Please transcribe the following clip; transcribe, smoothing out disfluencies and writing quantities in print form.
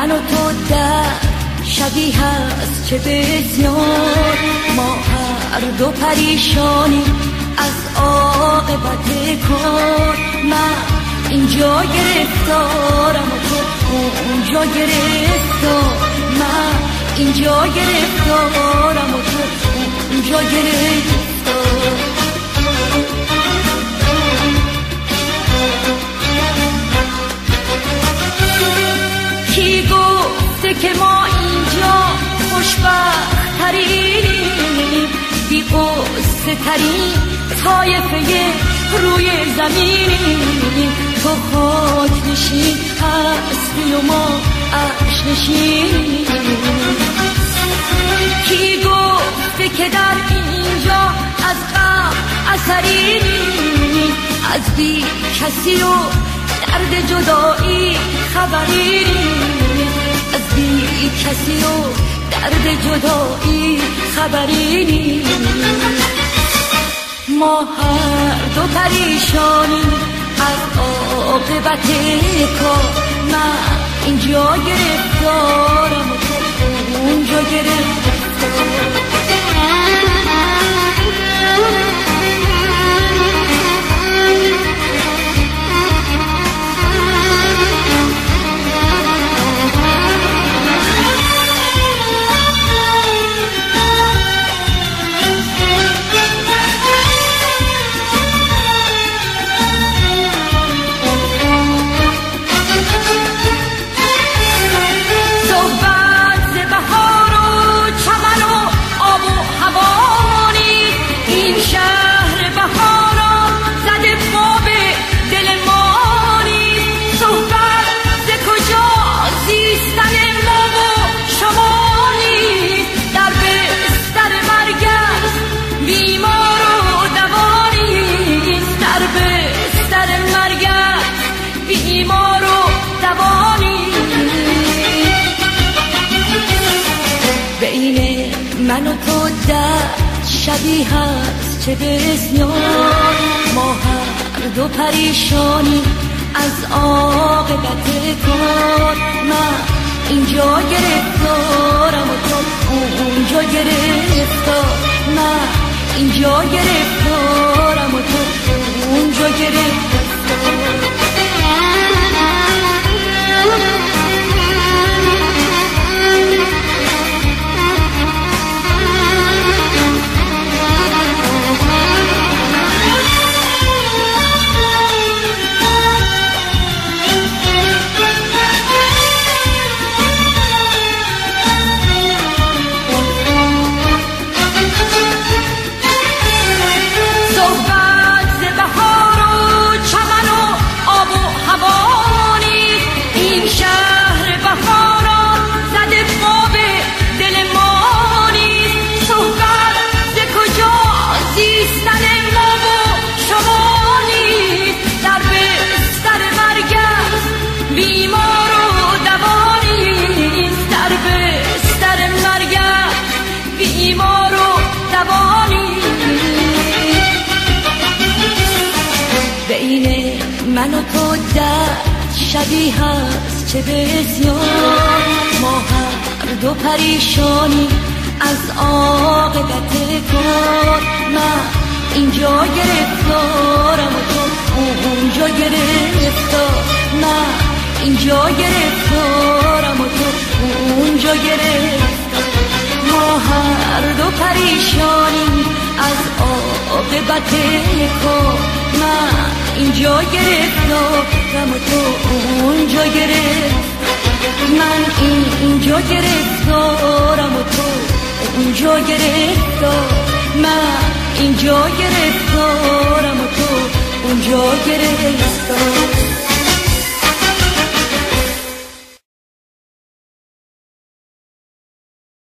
من و تو در شبیه هست چه بسیار، ما هر دو پریشانی از عاقبت کار. من اینجا گرفتارم و تو اونجا گرفتار، من اینجا گرفتارم و تو اونجا گرفتار. کی گفته که ما اینجا خوشبخت ترینیم، بی قصه ترین طایفه روی زمینیم. تو خاک نشین هستی و ما عرش نشینیم. کی گفته که در اینجا از غم اثرینیم، از بی کسی و درد جدایی خبرینیم، از بی کسی و درد جدایی خبرینیم. ما هر دو پریشانیم از عاقبت کار. من اینجا گرفتارم و تو اونجا گرفتار. من و تو در شبیه هست چه بسیار، ما هر دو پریشانی از عاقبت کار. من اینجا گرفتارم و تو اونجا گرفتار، من اینجا گرفتارم و تو اونجا گرفتار. من و تو در شبیه هست چه بسیار، ما هر دو پریشانی از عاقبت کار. من اینجا گرفتارم و تو اونجا گرفتار، من اینجا گرفتارم و تو اونجا گرفتار. ما هر دو پریشانی از عاقبت کار. من اینجا گرفتارم و تو اونجا گرفتار، من اینجا گرفتارم و تو اونجا گرفتار، من اینجا گرفتارم و تو اونجا گرفتار.